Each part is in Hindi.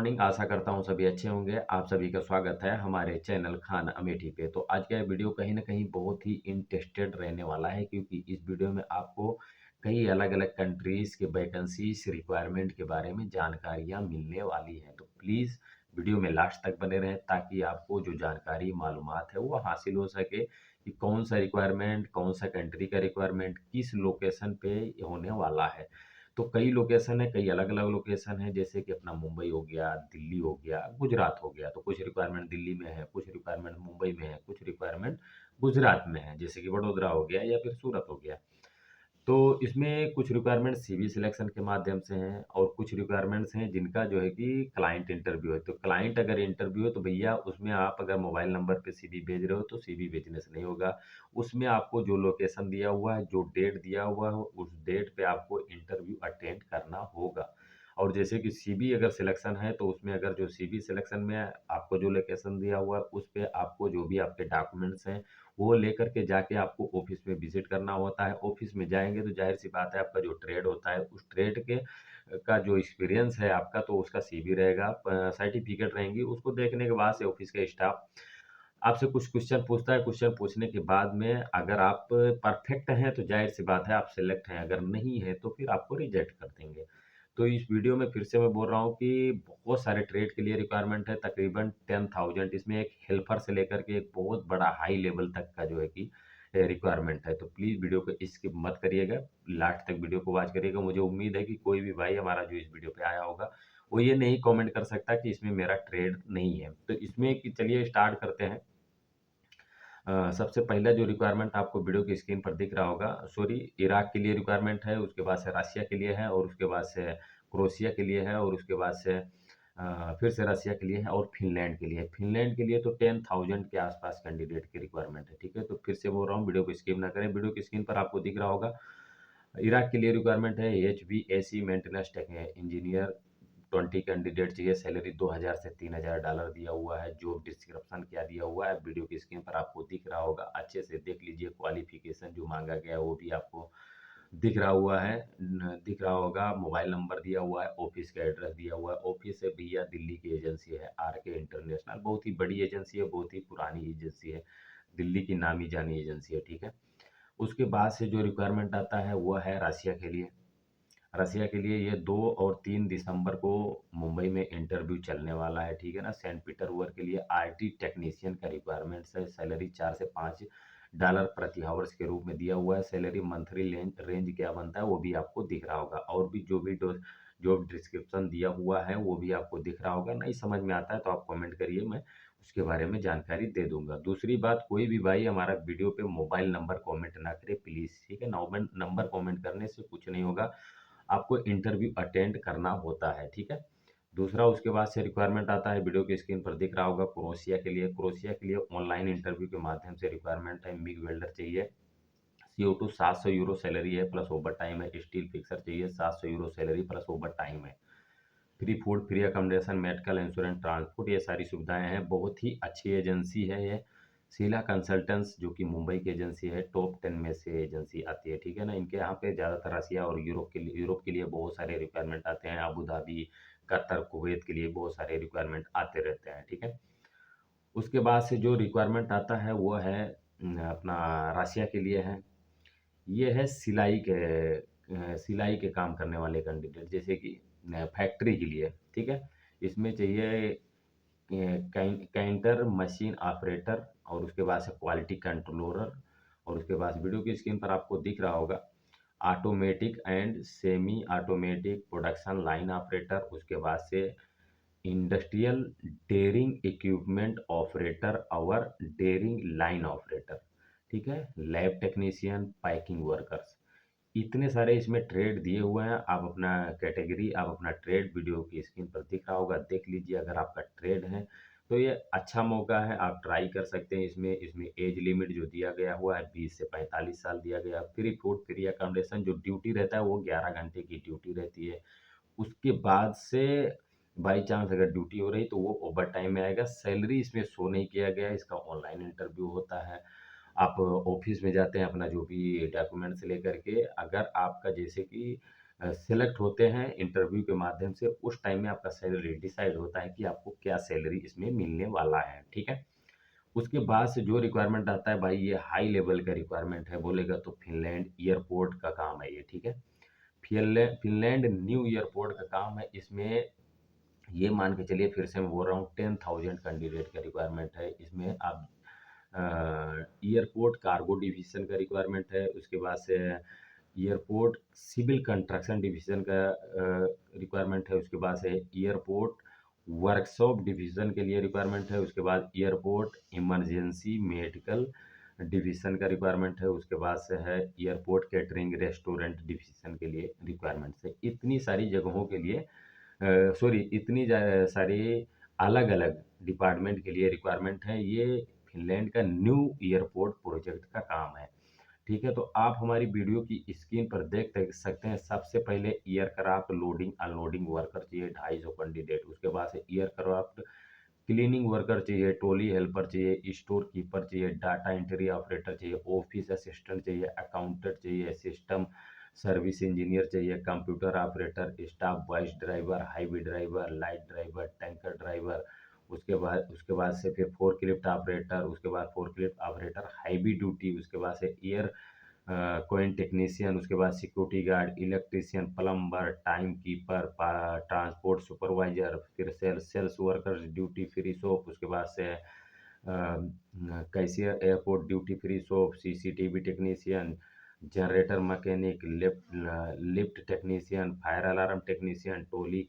मॉर्निंग। आशा करता हूँ सभी अच्छे होंगे। आप सभी का स्वागत है हमारे चैनल खान अमेठी पे। तो आज का ये वीडियो कहीं न कहीं बहुत ही इंटरेस्टेड रहने वाला है, क्योंकि इस वीडियो में आपको कई अलग-अलग कंट्रीज़ के वैकेंसीज़ रिक्वायरमेंट के बारे में जानकारियाँ मिलने वाली हैं। तो प्लीज़ वीडियो में लास्ट तक बने रहें, ताकि आपको जो जानकारी मालूमात है वो हासिल हो सके कि कौन-सा रिक्वायरमेंट, कौन-सा कंट्री का रिक्वायरमेंट किस लोकेशन पे होने वाला है। तो कई लोकेशन है, कई अलग-अलग लोकेशन है, जैसे कि अपना मुंबई हो गया, दिल्ली हो गया, गुजरात हो गया। तो कुछ रिक्वायरमेंट दिल्ली में है, कुछ रिक्वायरमेंट मुंबई में है, कुछ रिक्वायरमेंट गुजरात में है, जैसे कि वडोदरा हो गया या फिर सूरत हो गया। तो इसमें कुछ रिक्वायरमेंट सीवी सिलेक्शन के माध्यम से हैं और कुछ रिक्वायरमेंट्स हैं जिनका जो है कि क्लाइंट इंटरव्यू है। तो क्लाइंट अगर इंटरव्यू है तो भैया उसमें आप अगर मोबाइल नंबर पे सीवी भेज रहे हो तो सीवी भेजने से नहीं होगा। उसमें आपको जो लोकेशन दिया हुआ है, जो डेट दिया हुआ है, उस डेट पे आपको इंटरव्यू अटेंड करना होगा। और जैसे कि सीवी अगर सिलेक्शन है तो उसमें अगर जो सीवी सिलेक्शन में आपको जो लोकेशन दिया हुआ है उस पे आपको जो भी आपके डॉक्यूमेंट्स हैं वो लेकर के जाके आपको ऑफिस में विजिट करना होता है। ऑफिस में जाएँगे तो ज़ाहिर-सी बात है, आपका जो ट्रेड होता है उस ट्रेड के का जो एक्सपीरियंस है आपका, तो उसका सीवी रहेगा, सर्टिफ़िकेट रहेंगी। उसको देखने के बाद से ऑफिस का स्टाफ आपसे कुछ क्वेश्चन पूछता है। क्वेश्चन पूछने के बाद में अगर आप परफेक्ट हैं तो ज़ाहिर-सी बात है आप सेलेक्ट हैं, अगर नहीं है तो फिर आपको रिजेक्ट कर देंगे। तो इस वीडियो में फिर से मैं बोल रहा हूँ कि बहुत सारे ट्रेड के लिए रिक्वायरमेंट है, तकरीबन 10,000। इसमें एक हेल्पर से लेकर के एक बहुत बड़ा हाई लेवल तक का जो है कि रिक्वायरमेंट है। तो प्लीज़ वीडियो को स्किप मत करिएगा, लास्ट तक वीडियो को वॉच करिएगा। मुझे उम्मीद है कि कोई भी भाई हमारा जो इस वीडियो पे आया होगा, वो ये नहीं कमेंट कर सकता कि इसमें मेरा ट्रेड नहीं है। तो इसमें कि चलिए स्टार्ट करते हैं। सबसे पहला जो रिक्वायरमेंट आपको वीडियो की स्क्रीन पर दिख रहा होगा, सॉरी, इराक के लिए रिक्वायरमेंट है, उसके बाद से रसिया के लिए है और उसके बाद से क्रोएशिया के लिए है और उसके बाद से फिर से रसिया के लिए है और फ़िनलैंड के लिए है। फ़िनलैंड के लिए तो 10,000 के आसपास कैंडिडेट की रिक्वायरमेंट है, ठीक है? तो फिर से बोल रहा हूँ, वीडियो को स्किप ना करें। वीडियो की स्क्रीन पर आपको दिख रहा होगा, इराक के लिए रिक्वायरमेंट है HVAC maintenance tech engineer. 20 candidate चाहिए, सैलरी 2000 से $3000 दिया हुआ है। जॉब डिस्क्रिप्शन क्या दिया हुआ है वीडियो की स्क्रीन पर आपको दिख रहा होगा, अच्छे से देख लीजिए। क्वालिफिकेशन जो मांगा गया है वो भी आपको दिख रहा हुआ है, दिख रहा होगा। मोबाइल नंबर दिया हुआ है, ऑफिस का एड्रेस दिया हुआ है। ऑफिस है भैया, दिल्ली की एजेंसी है आर के इंटरनेशनल, बहुत ही बड़ी एजेंसी है, बहुत ही पुरानी एजेंसी है, दिल्ली की नामी जानी एजेंसी है, ठीक है। उसके बाद से जो रिक्वायरमेंट आता है वो है रसिया के लिए। रसिया के लिए ये 2 और 3 दिसंबर को मुंबई में इंटरव्यू चलने वाला है, ठीक है ना। सेंट पीटर्सबर्ग के लिए आईटी टेक्नीशियन का रिक्वायरमेंट्स है। सैलरी 4 से $5 प्रति आवर्स के रूप में दिया हुआ है। सैलरी मंथली रेंज क्या बनता है वो भी आपको दिख रहा होगा, और भी जो भी जॉब डिस्क्रिप्शन दिया हुआ है वो भी आपको दिख रहा होगा। नहीं समझ में आता है तो आप कमेंट करिए, मैं उसके बारे में जानकारी दे दूंगा। दूसरी बात, कोई भी भाई हमारा वीडियो पे मोबाइल नंबर कमेंट ना करे प्लीज़, ठीक है। नंबर कमेंट करने से कुछ नहीं होगा, आपको इंटरव्यू अटेंड करना होता है, ठीक है। दूसरा उसके बाद से रिक्वायरमेंट आता है, वीडियो की स्क्रीन पर दिख रहा होगा, क्रोएशिया के लिए। क्रोएशिया के लिए ऑनलाइन इंटरव्यू के माध्यम से रिक्वायरमेंट है। मिग वेल्डर चाहिए, CO2 €700 सैलरी है प्लस ओवर टाइम है। स्टील फिक्सर चाहिए, €700 सैलरी प्लस ओवर टाइम है। Free food, free accommodation, medical insurance, transport, ये सारी सुविधाएं हैं। बहुत ही अच्छी एजेंसी है ये। शीला कंसल्टेंट्स जो कि मुंबई की एजेंसी है, टॉप 10 में से एजेंसी आती है, ठीक है ना। इनके यहाँ पे ज़्यादातर एशिया और यूरोप के लिए बहुत सारे रिक्वायरमेंट आते हैं। अबू धाबी, कतर, कुवैत के लिए बहुत सारे रिक्वायरमेंट आते रहते हैं, ठीक है। उसके बाद से जो रिक्वायरमेंट आता है वो है अपना रसिया के लिए है। ये है सिलाई के काम करने वाले कैंडिडेट, जैसे कि फैक्ट्री के लिए, ठीक है। इसमें चाहिए काउंटर मशीन ऑपरेटर और उसके बाद से क्वालिटी कंट्रोलर, और उसके बाद वीडियो की स्क्रीन पर आपको दिख रहा होगा automatic and semi automatic production line operator. उसके बाद से इंडस्ट्रियल डेयरिंग इक्विपमेंट ऑपरेटर और डेयरिंग लाइन ऑपरेटर, ठीक है। लैब टेक्नीशियन, पैकिंग वर्कर्स, इतने सारे इसमें ट्रेड दिए हुए हैं। आप अपना कैटेगरी, आप अपना ट्रेड वीडियो की स्क्रीन पर दिख रहा होगा, देख लीजिए। अगर आपका ट्रेड है तो ये अच्छा मौका है, आप ट्राई कर सकते हैं। इसमें इसमें एज लिमिट जो दिया गया हुआ है 20 से 45 साल दिया गया। फ्री फूड, फ्री अकोमोडेशन, जो ड्यूटी रहता है वो 11 घंटे की ड्यूटी रहती है। उसके बाद से बाई चांस अगर ड्यूटी हो रही तो वो ओवर टाइम में आएगा। सैलरी इसमें शो नहीं किया गया है, इसका ऑनलाइन इंटरव्यू होता है। आप ऑफिस में जाते हैं अपना जो भी डॉक्यूमेंट्स लेकर के। अगर आपका जैसे कि सेलेक्ट होते हैं इंटरव्यू के माध्यम से, उस टाइम में आपका सैलरी डिसाइड होता है कि आपको क्या सैलरी इसमें मिलने वाला है, ठीक है। उसके बाद से जो रिक्वायरमेंट आता है भाई, ये हाई लेवल का रिक्वायरमेंट है बोलेगा तो फिनलैंड एयरपोर्ट का काम है ये, ठीक है। फिनलैंइंड न्यू एयरपोर्ट का काम है। इसमें ये मान के चलिए, फिर से मैं बोल रहा हूँ, 10,000 कैंडिडेट का रिक्वायरमेंट है। इसमें आप एयरपोर्ट कार्गो डिवीजन का रिक्वायरमेंट है। उसके बाद से एयरपोर्ट सिविल कंस्ट्रक्शन डिवीजन का रिक्वायरमेंट है। उसके बाद से एयरपोर्ट वर्कशॉप डिवीजन के लिए रिक्वायरमेंट है। उसके बाद एयरपोर्ट इमरजेंसी मेडिकल डिवीजन का रिक्वायरमेंट है। उसके बाद से है एयरपोर्ट कैटरिंग रेस्टोरेंट डिवीजन के लिए रिक्वायरमेंट है। इतनी सारी जगहों के लिए, सॉरी, इतनी सारी अलग अलग डिपार्टमेंट के लिए रिक्वायरमेंट है। ये फिनलैंड का न्यू एयरपोर्ट प्रोजेक्ट का काम है, ठीक है। तो आप हमारी वीडियो की स्क्रीन पर देख सकते हैं। सबसे पहले एयरक्राफ्ट लोडिंग अनलोडिंग वर्कर चाहिए 250 कैंडिडेट। उसके बाद से एयरक्राफ्ट क्लीनिंग वर्कर चाहिए, टोली हेल्पर चाहिए, स्टोर कीपर चाहिए, डाटा एंट्री ऑपरेटर चाहिए, ऑफिस असिस्टेंट चाहिए, अकाउंटेंट चाहिए, सिस्टम सर्विस इंजीनियर चाहिए, computer operator, staff voice driver, highway driver, light driver, tanker driver. उसके बाद से फिर फोर्कलिफ्ट ऑपरेटर। उसके बाद फोर्कलिफ्ट ऑपरेटर हैवी ड्यूटी। उसके बाद से एयर कोइन टेक्नीशियन। उसके बाद security guard, electrician, plumber, time keeper, transport supervisor, फिर sales workers duty free shop. उसके बाद से cashier airport duty free shop, CCTV technician, generator mechanic, lift technician, fire alarm technician, tally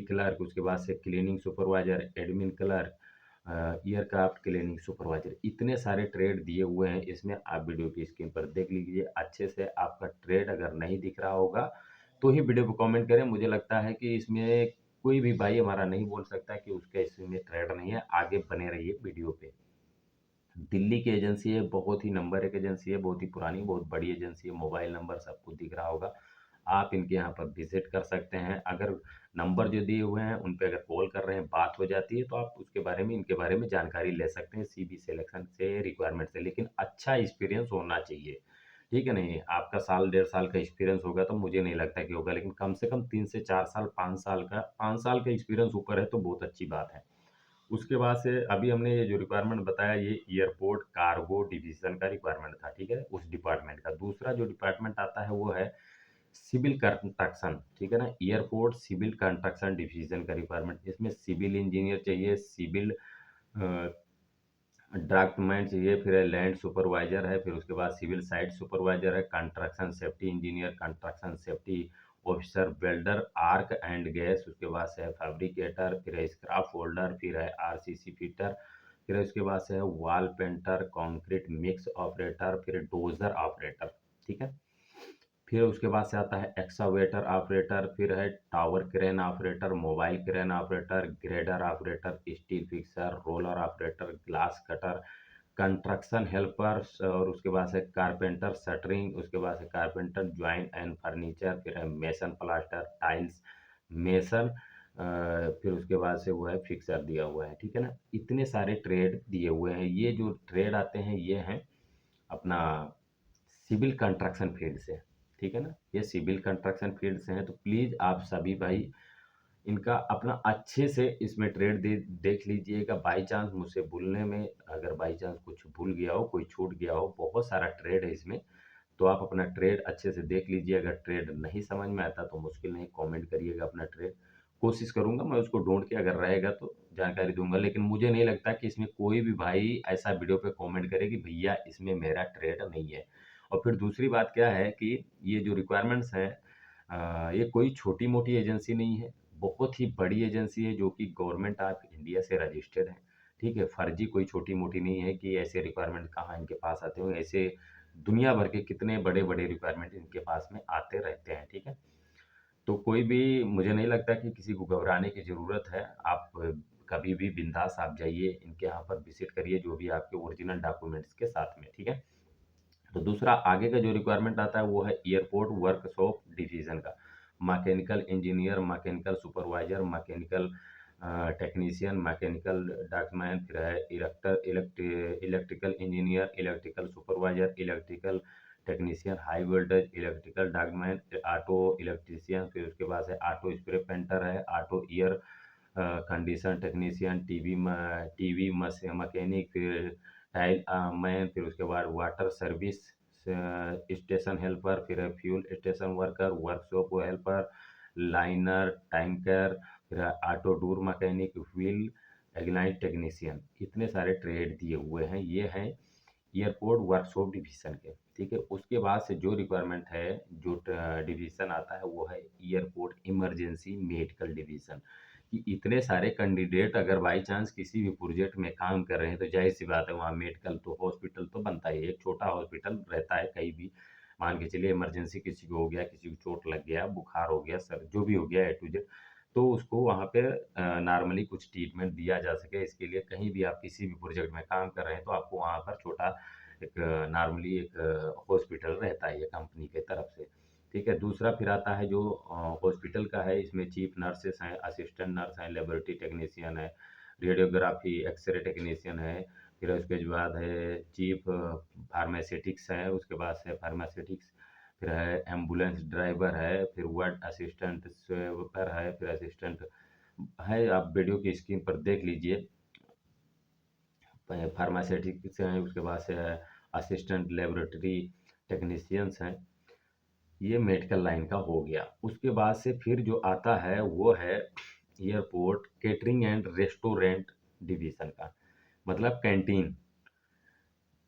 clerk. उसके बाद से cleaning supervisor, admin clerk, aircraft cleaning supervisor. इतने सारे ट्रेड दिए हुए हैं इसमें। आप वीडियो की स्क्रीन पर देख लीजिए अच्छे से। आपका ट्रेड अगर नहीं दिख रहा होगा तो ही वीडियो को कमेंट करें। मुझे लगता है कि इसमें कोई भी भाई हमारा नहीं बोल सकता कि उसका इसमें ट्रेड नहीं है। आगे बने रहिए वीडियो पे। दिल्ली की एजेंसी है, बहुत ही नंबर एक एजेंसी है, बहुत ही पुरानी, बहुत बड़ी एजेंसी है। मोबाइल नंबर सबको दिख रहा होगा। आप इनके यहाँ पर विजिट कर सकते हैं। अगर नंबर जो दिए हुए हैं उन पे अगर कॉल कर रहे हैं, बात हो जाती है, तो आप उसके बारे में, इनके बारे में जानकारी ले सकते हैं सीवी सिलेक्शन से, रिक्वायरमेंट से। लेकिन अच्छा एक्सपीरियंस होना चाहिए, ठीक है। नहीं, आपका साल 1.5 साल का एक्सपीरियंस होगा तो मुझे नहीं लगता कि होगा, लेकिन कम से कम 3 से 4 साल, 5 साल का, 5 साल का एक्सपीरियंस ऊपर है तो बहुत अच्छी बात है। उसके बाद से अभी हमने ये जो रिक्वायरमेंट बताया, ये एयरपोर्ट कार्गो डिवीजन का रिक्वायरमेंट था, ठीक है, उस डिपार्टमेंट का। दूसरा जो डिपार्टमेंट आता है वो है सिविल कंस्ट्रक्शन, ठीक है ना। एयरपोर्ट सिविल कंस्ट्रक्शन डिवीजन का रिक्वायरमेंट। इसमें सिविल इंजीनियर चाहिए, सिविल ड्राफ्टमैन चाहिए, फिर है लैंड सुपरवाइजर है, फिर उसके बाद सिविल साइट सुपरवाइजर है, construction safety engineer, construction safety officer, welder, arc and gas. उसके बाद से है फैब्रिकेटर, फिर है स्क्रैप होल्डर, फिर है आरसीसी फिटर, फिर है उसके बाद से है wall painter, concrete mix operator, फिर डोजर ऑपरेटर, ठीक है। फिर उसके बाद से आता है एक्सावेटर ऑपरेटर, फिर है tower crane operator, mobile crane operator, grader operator, steel fixer, roller operator, glass cutter, construction helper, और उसके बाद से कारपेंटर शटरिंग। उसके बाद से कारपेंटर ज्वाइन एंड फर्नीचर, फिर है मेसन प्लास्टर टाइल्स मेसन, फिर उसके बाद से वो है फिक्सर दिया हुआ है, ठीक है ना। इतने सारे ट्रेड दिए हुए हैं। ये जो ट्रेड आते हैं ये हैं अपना सिविल कंस्ट्रक्शन फील्ड से, ठीक है ना। ये सिविल कंस्ट्रक्शन फील्ड से हैं, तो प्लीज़ आप सभी भाई इनका अपना अच्छे से इसमें ट्रेड देख लीजिएगा। बाई चांस मुझसे भूलने में, अगर बाई चांस कुछ भूल गया हो, कोई छूट गया हो, बहुत सारा ट्रेड है इसमें, तो आप अपना ट्रेड अच्छे से देख लीजिए। अगर ट्रेड नहीं समझ में आता तो मुश्किल नहीं, कमेंट करिएगा अपना ट्रेड। कोशिश करूंगा मैं उसको ढूंढ के, अगर रहेगा तो जानकारी दूंगा। लेकिन मुझे नहीं लगता कि इसमें कोई भी भाई ऐसा वीडियो पे कमेंट करे कि भैया इसमें मेरा ट्रेड नहीं है। और फिर दूसरी बात क्या है कि ये जो रिक्वायरमेंट्स हैं, ये कोई छोटी मोटी एजेंसी नहीं है, बहुत ही बड़ी एजेंसी है जो कि गवर्नमेंट ऑफ इंडिया से रजिस्टर्ड है, ठीक है। फर्जी कोई छोटी मोटी नहीं है कि ऐसे रिक्वायरमेंट कहाँ इनके पास आते हो। ऐसे दुनिया भर के कितने बड़े बड़े रिक्वायरमेंट इनके पास में आते रहते हैं, ठीक है। तो कोई भी, मुझे नहीं लगता कि किसी को घबराने की ज़रूरत है। आप कभी भी बिंदास आप जाइए, इनके यहाँ पर विजिट करिए, जो भी आपके ओरिजिनल डॉक्यूमेंट्स के साथ में, ठीक है। तो दूसरा आगे का जो रिक्वायरमेंट आता है वो है एयरपोर्ट वर्कशॉप डिवीजन का। Mechanical engineer, mechanical supervisor, mechanical technician, mechanical draughtsman, फिर है electrical engineer, electrical supervisor, electrical technician, high voltage electrical डागमैन, ऑटो इलेक्ट्रीशियन, फिर उसके बाद से ऑटो स्प्रे पेंटर है, auto air condition technician, TV mechanic, फिर टाइल मैन, फिर उसके बाद वाटर सर्विस स्टेशन हेल्पर, फिर है fuel station worker, workshop helper, liner, tanker, फिर है auto door mechanic, wheel ignite technician. इतने सारे ट्रेड दिए हुए हैं, ये हैं एयरपोर्ट वर्कशॉप डिवीज़न के, ठीक है। उसके बाद से जो रिक्वायरमेंट है, जो डिवीज़न आता है वो है एयरपोर्ट इमरजेंसी मेडिकल डिवीज़न। कि इतने सारे कैंडिडेट अगर बाई चांस किसी भी प्रोजेक्ट में काम कर रहे हैं तो जाहिर सी बात है वहाँ मेडिकल तो हॉस्पिटल तो बनता ही है, एक छोटा हॉस्पिटल रहता है कहीं भी। मान के चलिए इमरजेंसी किसी को हो गया, किसी को चोट लग गया, बुखार हो गया, सर जो भी हो गया A to Z, तो उसको वहाँ पे नॉर्मली कुछ ट्रीटमेंट दिया जा सके, इसके लिए कहीं भी आप किसी भी प्रोजेक्ट में काम कर रहे हैं तो आपको वहाँ पर छोटा एक नॉर्मली एक हॉस्पिटल रहता है ये कंपनी के तरफ से, ठीक है। दूसरा फिर आता है जो हॉस्पिटल का है, इसमें चीफ नर्सेस हैं, असिस्टेंट नर्स हैं, लेबोरेटरी टेक्नीशियन है, रेडियोग्राफी एक्सरे टेक्नीशियन है, फिर उसके बाद है चीफ फार्मास्यूटिक्स है, उसके बाद से फार्मास्यूटिक्स, फिर है एम्बुलेंस ड्राइवर है, फिर वार्ड असिस्टेंट स्वीपर है, फिर असिस्टेंट है, आप वीडियो की स्क्रीन पर देख लीजिए। फार्मास्यूटिक्स हैं, उसके बाद से है असिस्टेंट लेबोरेटरी टेक्नीशियंस हैं। ये मेडिकल लाइन का हो गया। उसके बाद से फिर जो आता है वो है airport catering and restaurant division का, मतलब कैंटीन।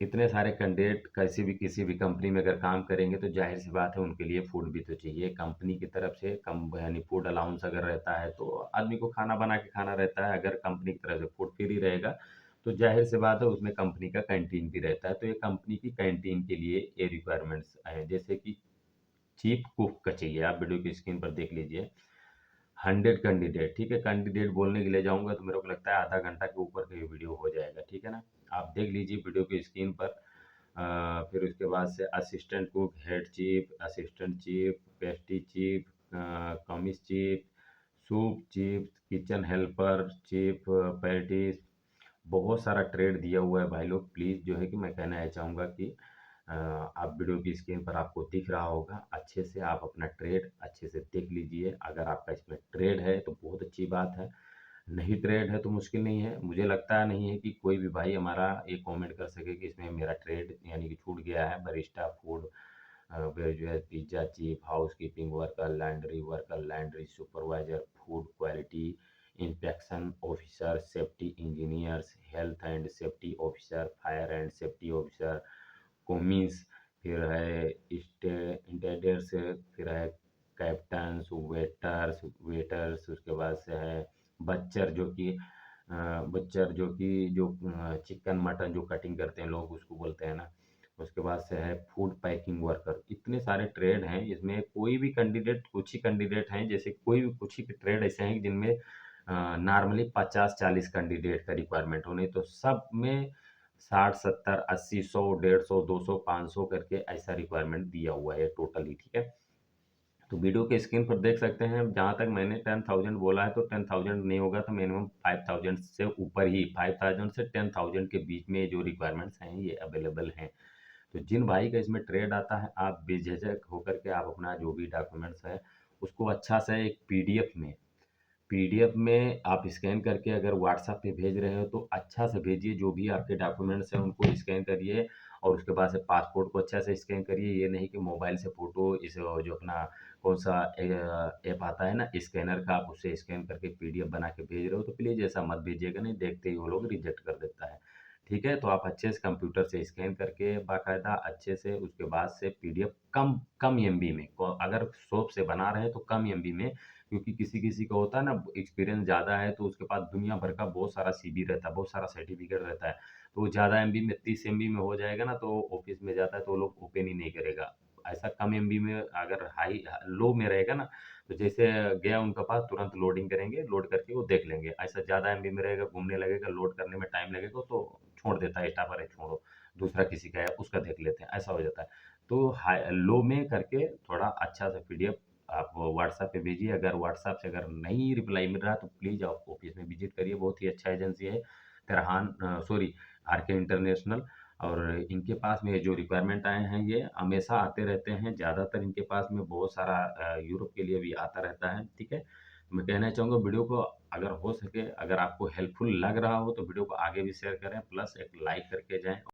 इतने सारे कैंडिडेट कैसी भी किसी भी कंपनी में अगर काम करेंगे तो जाहिर सी बात है उनके लिए फूड भी तो चाहिए कंपनी की तरफ से, कम यानी फूड अलाउंस अगर रहता है तो आदमी को खाना बना के खाना रहता है। अगर कंपनी की तरफ से फूड फ्री रहेगा तो जाहिर सी बात है उसमें कंपनी का कैंटीन भी रहता है। तो ये कंपनी की कैंटीन के लिए ये रिक्वायरमेंट्स हैं, जैसे कि चीफ कुक का चाहिए, आप वीडियो की स्क्रीन पर देख लीजिए। 100 कैंडिडेट, ठीक है। कैंडिडेट बोलने के लिए जाऊंगा तो मेरे को लगता है आधा घंटा के ऊपर का ये वीडियो हो जाएगा, ठीक है ना। आप देख लीजिए वीडियो की स्क्रीन पर। फिर उसके बाद से assistant cook, head chief, assistant chief, pastry chief, commis chief, soup chief, kitchen helper chief, patties, बहुत सारा ट्रेड दिया हुआ है भाई लोग। प्लीज़ जो है कि मैं कहना ये चाहूँगा कि आप वीडियो की स्क्रीन पर आपको दिख रहा होगा, अच्छे से आप अपना ट्रेड अच्छे से देख लीजिए। अगर आपका इसमें ट्रेड है तो बहुत अच्छी बात है, नहीं ट्रेड है तो मुश्किल नहीं है। मुझे लगता नहीं है कि कोई भी भाई हमारा ये कमेंट कर सके कि इसमें मेरा ट्रेड यानी कि छूट गया है। Barista, food graduate, pizza chief, housekeeping worker, laundry supervisor, food quality inspection officer, safety engineers, health and safety officer, fire and safety officer, commis, फिर है इंटेंडर्स, फिर है कैप्टन्स, वेटर्स, उसके बाद से है बच्चर जो कि जो चिकन मटन जो कटिंग करते हैं लोग उसको बोलते हैं ना। उसके बाद से है फूड पैकिंग वर्कर। इतने सारे ट्रेड हैं, इसमें कोई भी कैंडिडेट, कुछ ही कैंडिडेट हैं, जैसे कोई भी कुछ ही ट्रेड ऐसे हैं जिनमें नॉर्मली 50-40 कैंडिडेट का रिक्वायरमेंट हो, नहीं तो सब में 60, 70, 80, 100, 150, 200, 500 करके ऐसा रिक्वायरमेंट दिया हुआ है टोटली, ठीक है। तो वीडियो के स्क्रीन पर देख सकते हैं, जहाँ तक मैंने 10,000 बोला है तो 10,000 नहीं होगा तो मिनिमम 5,000 से ऊपर ही, 5,000 से 10,000 के बीच में जो रिक्वायरमेंट्स हैं ये अवेलेबल हैं। तो जिन भाई का इसमें ट्रेड आता है, आप बेझिझक होकर के आप अपना जो भी डॉक्यूमेंट्स है उसको अच्छा से एक पीडीएफ में आप स्कैन करके अगर व्हाट्सएप पे भेज रहे हो तो अच्छा से भेजिए। जो भी आपके डॉक्यूमेंट्स हैं उनको स्कैन करिए और उसके बाद से पासपोर्ट को अच्छा से स्कैन करिए। ये नहीं कि मोबाइल से फ़ोटो इस जो अपना कौन सा ऐप आता है ना स्कैनर का, आप उससे स्कैन करके पीडीएफ बना के भेज रहे हो तो प्लीज़ ऐसा मत भेजिएगा, नहीं देखते ही वो लोग रिजेक्ट कर देता है, ठीक है। तो आप अच्छे से कंप्यूटर से स्कैन करके बाकायदा अच्छे से उसके बाद से पीडीएफ कम कम एमबी में, अगर शॉप से बना रहे हैं तो कम एमबी में, क्योंकि किसी-किसी का होता है ना एक्सपीरियंस ज़्यादा है तो उसके पास दुनिया भर का बहुत सारा सीवी रहता है, बहुत सारा सर्टिफ़िकेट रहता है। तो वो ज़्यादा एमबी में 30 एमबी में हो जाएगा ना तो ऑफ़िस में जाता है तो वो लोग ओपन ही नहीं करेगा। ऐसा कम एमबी में अगर लो में रहेगा ना तो जैसे गया उनके पास तुरंत लोडिंग करेंगे, लोड करके वो देख लेंगे। ऐसा ज़्यादा एमबी में रहेगा, घूमने लगेगा, लोड करने में टाइम लगेगा तो छोड़ देता है स्टाफ, अरे छोड़ो, दूसरा किसी का है उसका देख लेते हैं, ऐसा हो जाता है। तो लो में करके थोड़ा अच्छा सा पीडीएफ आप व्हाट्सएप पे भेजिए। अगर व्हाट्सएप से अगर नहीं रिप्लाई मिल रहा तो प्लीज़ आप ऑफिस में विजिट करिए, बहुत ही अच्छा एजेंसी है, तेरहान सॉरी आरके इंटरनेशनल। और इनके पास में जो रिक्वायरमेंट आए हैं ये हमेशा आते रहते हैं, ज़्यादातर इनके पास में बहुत सारा यूरोप के लिए भी आता रहता है, ठीक है। तो मैं कहना चाहूँगा वीडियो को अगर हो सके, अगर आपको हेल्पफुल लग रहा हो तो वीडियो को आगे भी शेयर करें, प्लस एक लाइक करके जाएँ।